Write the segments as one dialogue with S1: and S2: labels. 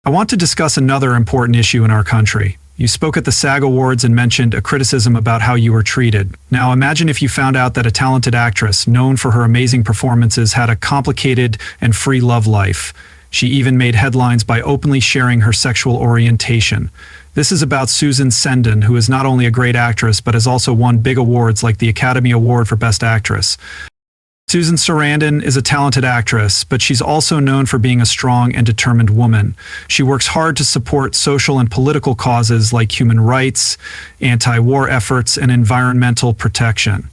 S1: I want to discuss another important issue in our country. You spoke at the SAG Awards and mentioned a criticism about how you were treated. Now imagine if you found out that a talented actress, known for her amazing performances, had a complicated and free love life. She even made headlines by openly sharing her sexual orientation. This is about Susan Sarandon, who is not only a great actress but has also won big awards like the Academy Award for Best Actress. Susan Sarandon is a talented actress, but she's also known for being a strong and determined woman. She works hard to support social and political causes like human rights, anti-war efforts, and environmental protection.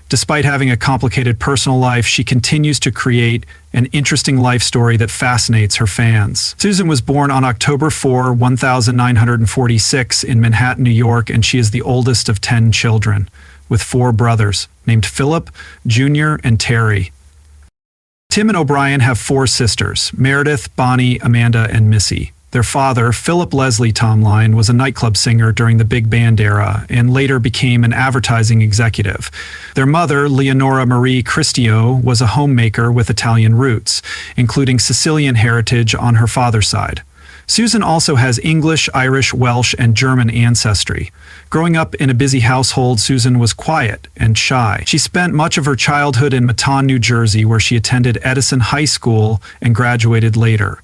S1: Despite having a complicated personal life, she continues to create an interesting life story that fascinates her fans. Susan was born on October 4, 1946 in Manhattan, New York, and she is the oldest of 10 children, with 4 brothers, named Philip, Jr., and Terry. Tim and O'Brien have 4 sisters, Meredith, Bonnie, Amanda, and Missy. Their father, Philip Leslie Tomline, was a nightclub singer during the big band era and later became an advertising executive. Their mother, Leonora Marie Cristio, was a homemaker with Italian roots, including Sicilian heritage on her father's side. Susan also has English, Irish, Welsh, and German ancestry. Growing up in a busy household, Susan was quiet and shy. She spent much of her childhood in Matan, New Jersey, where she attended Edison High School and graduated later.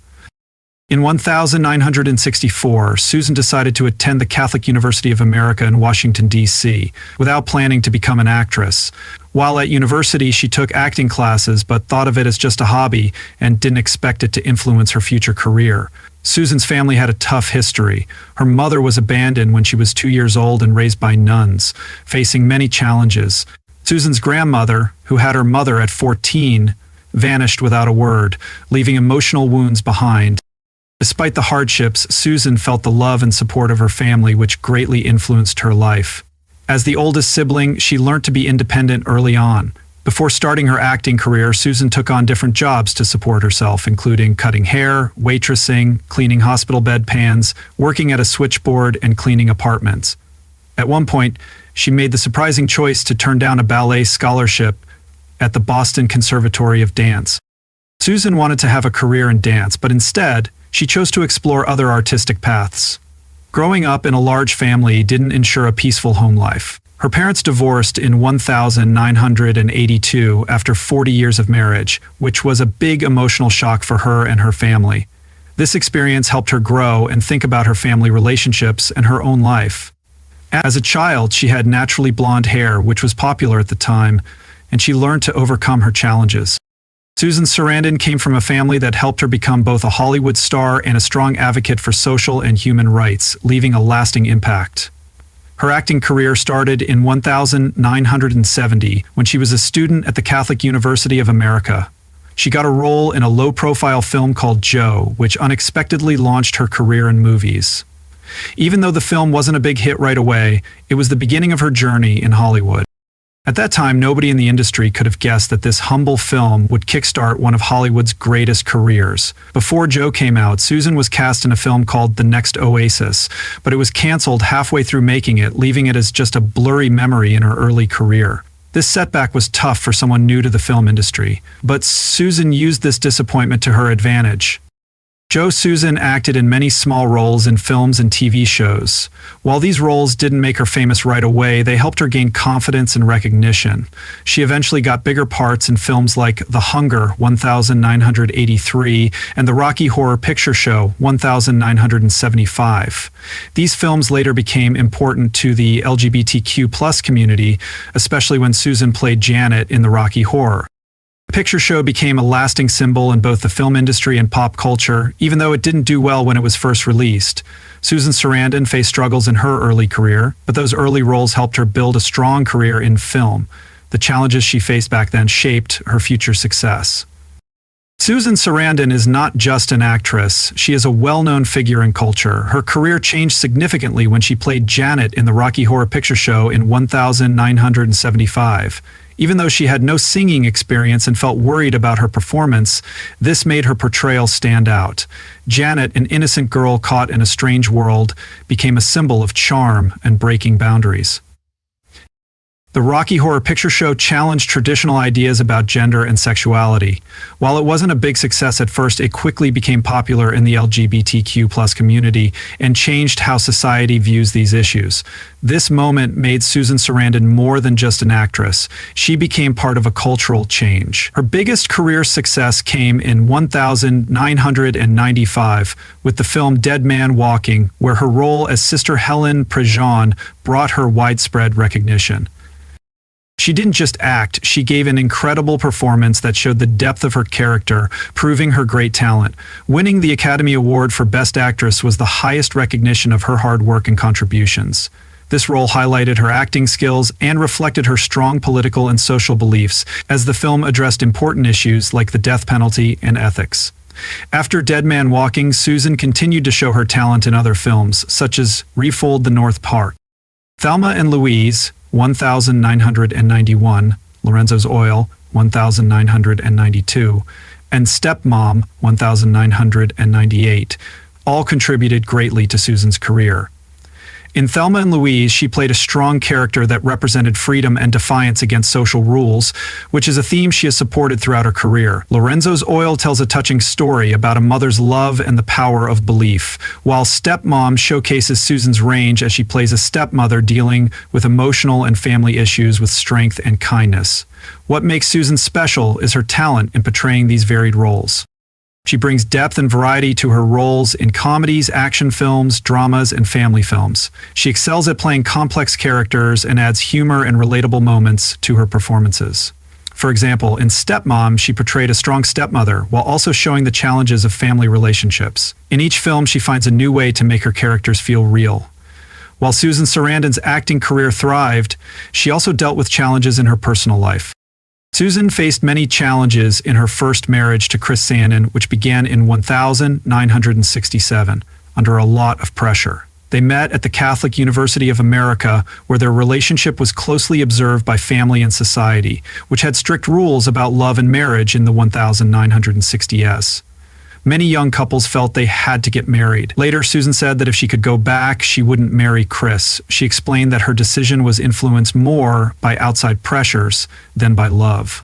S1: In 1964, Susan decided to attend the Catholic University of America in Washington, D.C., without planning to become an actress. While at university, she took acting classes but thought of it as just a hobby and didn't expect it to influence her future career. Susan's family had a tough history. Her mother was abandoned when she was 2 years old and raised by nuns, facing many challenges. Susan's grandmother, who had her mother at 14, vanished without a word, leaving emotional wounds behind. Despite the hardships, Susan felt the love and support of her family, which greatly influenced her life. As the oldest sibling, she learned to be independent early on. Before starting her acting career, Susan took on different jobs to support herself, including cutting hair, waitressing, cleaning hospital bedpans, working at a switchboard, and cleaning apartments. At one point, she made the surprising choice to turn down a ballet scholarship at the Boston Conservatory of Dance. Susan wanted to have a career in dance, but instead, she chose to explore other artistic paths. Growing up in a large family didn't ensure a peaceful home life. Her parents divorced in 1982 after 40 years of marriage, which was a big emotional shock for her and her family. This experience helped her grow and think about her family relationships and her own life. As a child, she had naturally blonde hair, which was popular at the time, and she learned to overcome her challenges. Susan Sarandon came from a family that helped her become both a Hollywood star and a strong advocate for social and human rights, leaving a lasting impact. Her acting career started in 1970 when she was a student at the Catholic University of America. She got a role in a low-profile film called Joe, which unexpectedly launched her career in movies. Even though the film wasn't a big hit right away, it was the beginning of her journey in Hollywood. At that time, nobody in the industry could have guessed that this humble film would kickstart one of Hollywood's greatest careers. Before Joe came out, Susan was cast in a film called The Next Oasis, but it was canceled halfway through making it, leaving it as just a blurry memory in her early career. This setback was tough for someone new to the film industry, but Susan used this disappointment to her advantage. Susan acted in many small roles in films and TV shows. While these roles didn't make her famous right away, they helped her gain confidence and recognition. She eventually got bigger parts in films like The Hunger, 1983, and the Rocky Horror Picture Show, 1975. These films later became important to the LGBTQ+ community, especially when Susan played Janet in the Rocky Horror. The picture show became a lasting symbol in both the film industry and pop culture, even though it didn't do well when it was first released. Susan Sarandon faced struggles in her early career, but those early roles helped her build a strong career in film. The challenges she faced back then shaped her future success. Susan Sarandon is not just an actress, she is a well-known figure in culture. Her career changed significantly when she played Janet in the Rocky Horror Picture Show in 1975. Even though she had no singing experience and felt worried about her performance, this made her portrayal stand out. Janet, an innocent girl caught in a strange world, became a symbol of charm and breaking boundaries. The Rocky Horror Picture Show challenged traditional ideas about gender and sexuality. While it wasn't a big success at first, it quickly became popular in the LGBTQ+ community and changed how society views these issues. This moment made Susan Sarandon more than just an actress. She became part of a cultural change. Her biggest career success came in 1995 with the film Dead Man Walking, where her role as Sister Helen Prejean brought her widespread recognition. She didn't just act, she gave an incredible performance that showed the depth of her character, proving her great talent. Winning the Academy Award for Best Actress was the highest recognition of her hard work and contributions. This role highlighted her acting skills and reflected her strong political and social beliefs, as the film addressed important issues like the death penalty and ethics. After Dead Man Walking, Susan continued to show her talent in other films, such as Refold the North Park, Thelma and Louise, 1991, Lorenzo's Oil, 1992, and Stepmom, 1998, all contributed greatly to Susan's career. In Thelma and Louise, she played a strong character that represented freedom and defiance against social rules, which is a theme she has supported throughout her career. Lorenzo's Oil tells a touching story about a mother's love and the power of belief, while Stepmom showcases Susan's range as she plays a stepmother dealing with emotional and family issues with strength and kindness. What makes Susan special is her talent in portraying these varied roles. She brings depth and variety to her roles in comedies, action films, dramas, and family films. She excels at playing complex characters and adds humor and relatable moments to her performances. For example, in Stepmom, she portrayed a strong stepmother while also showing the challenges of family relationships. In each film, she finds a new way to make her characters feel real. While Susan Sarandon's acting career thrived, she also dealt with challenges in her personal life. Susan faced many challenges in her first marriage to Chris Sarandon, which began in 1967, under a lot of pressure. They met at the Catholic University of America, where their relationship was closely observed by family and society, which had strict rules about love and marriage in the 1960s. Many young couples felt they had to get married. Later, Susan said that if she could go back, she wouldn't marry Chris. She explained that her decision was influenced more by outside pressures than by love.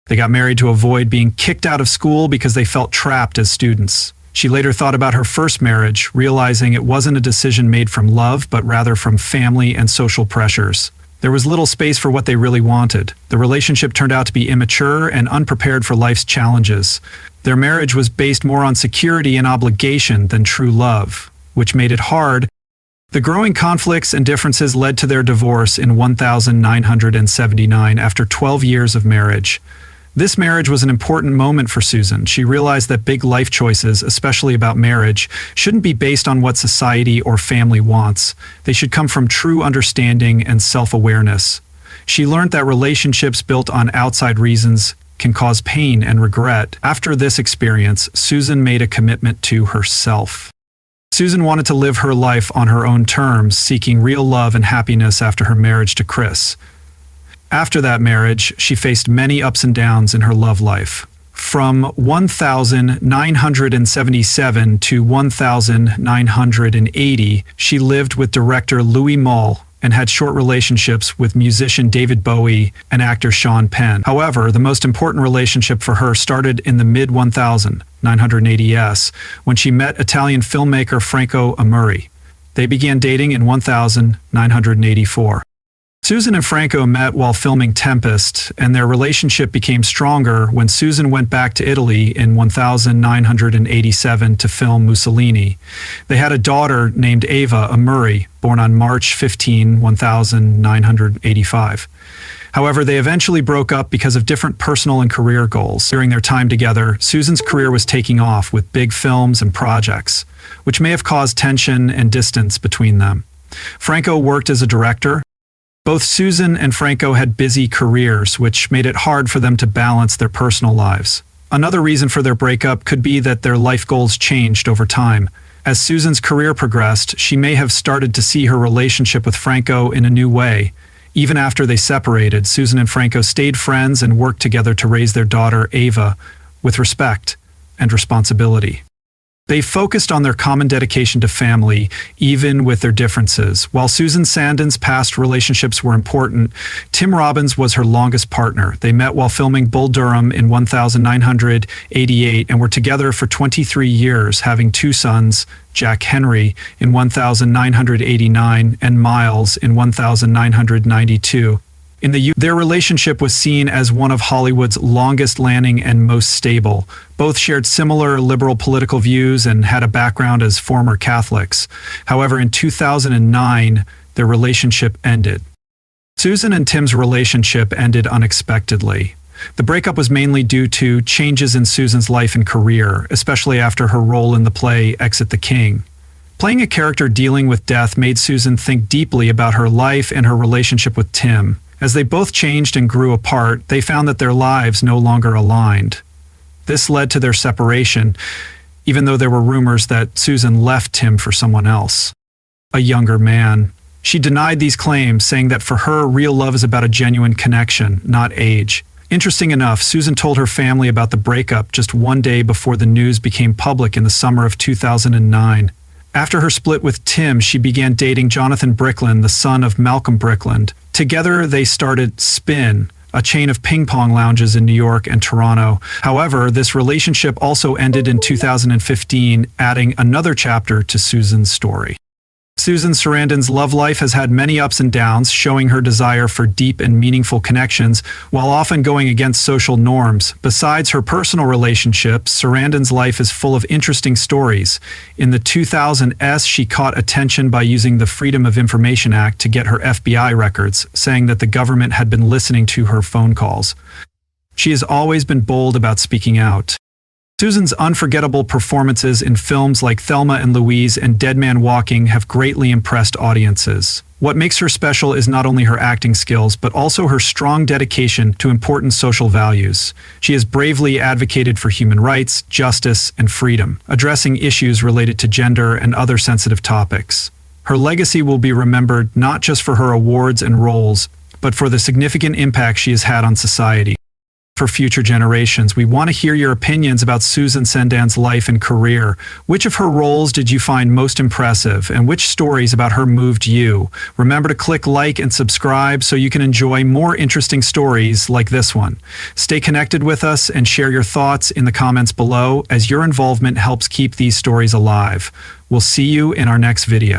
S1: They got married to avoid being kicked out of school because they felt trapped as students. She later thought about her first marriage, realizing it wasn't a decision made from love, but rather from family and social pressures. There was little space for what they really wanted. The relationship turned out to be immature and unprepared for life's challenges. Their marriage was based more on security and obligation than true love, which made it hard. The growing conflicts and differences led to their divorce in 1979 after 12 years of marriage. This marriage was an important moment for Susan. She realized that big life choices, especially about marriage, shouldn't be based on what society or family wants. They should come from true understanding and self-awareness. She learned that relationships built on outside reasons can cause pain and regret. After this experience, Susan made a commitment to herself. Susan wanted to live her life on her own terms, seeking real love and happiness after her marriage to Chris. After that marriage, she faced many ups and downs in her love life. From 1977 to 1980, she lived with director Louis Malle and had short relationships with musician David Bowie and actor Sean Penn. However, the most important relationship for her started in the mid-1980s when she met Italian filmmaker Franco Amuri. They began dating in 1984. Susan and Franco met while filming Tempest, and their relationship became stronger when Susan went back to Italy in 1987 to film Mussolini. They had a daughter named Ava Amuri, born on March 15, 1985. However, they eventually broke up because of different personal and career goals. During their time together, Susan's career was taking off with big films and projects, which may have caused tension and distance between them. Franco worked as a director. Both Susan and Franco had busy careers, which made it hard for them to balance their personal lives. Another reason for their breakup could be that their life goals changed over time. As Susan's career progressed, she may have started to see her relationship with Franco in a new way. Even after they separated, Susan and Franco stayed friends and worked together to raise their daughter, Ava, with respect and responsibility. They focused on their common dedication to family, even with their differences. While Susan Sarandon's past relationships were important, Tim Robbins was her longest partner. They met while filming Bull Durham in 1988 and were together for 23 years, having two sons, Jack Henry in 1989 and Miles in 1992. Their relationship was seen as one of Hollywood's longest-standing and most stable. Both shared similar liberal political views and had a background as former Catholics. However, in 2009, their relationship ended. Susan and Tim's relationship ended unexpectedly. The breakup was mainly due to changes in Susan's life and career, especially after her role in the play Exit the King. Playing a character dealing with death made Susan think deeply about her life and her relationship with Tim. As they both changed and grew apart, they found that their lives no longer aligned. This led to their separation, even though there were rumors that Susan left Tim for someone else, a younger man. She denied these claims, saying that for her, real love is about a genuine connection, not age. Interesting enough, Susan told her family about the breakup just one day before the news became public in the summer of 2009. After her split with Tim, she began dating Jonathan Brickland, the son of Malcolm Brickland. Together, they started Spin, a chain of ping-pong lounges in New York and Toronto. However, this relationship also ended in 2015, adding another chapter to Susan's story. Susan Sarandon's love life has had many ups and downs, showing her desire for deep and meaningful connections, while often going against social norms. Besides her personal relationships, Sarandon's life is full of interesting stories. In the 2000s, she caught attention by using the Freedom of Information Act to get her FBI records, saying that the government had been listening to her phone calls. She has always been bold about speaking out. Susan's unforgettable performances in films like Thelma and Louise and Dead Man Walking have greatly impressed audiences. What makes her special is not only her acting skills, but also her strong dedication to important social values. She has bravely advocated for human rights, justice, and freedom, addressing issues related to gender and other sensitive topics. Her legacy will be remembered not just for her awards and roles, but for the significant impact she has had on society. For future generations, we want to hear your opinions about Susan Sarandon's life and career. Which of her roles did you find most impressive, and which stories about her moved you? Remember to click like and subscribe so you can enjoy more interesting stories like this one. Stay connected with us and share your thoughts in the comments below, as your involvement helps keep these stories alive. We'll see you in our next video.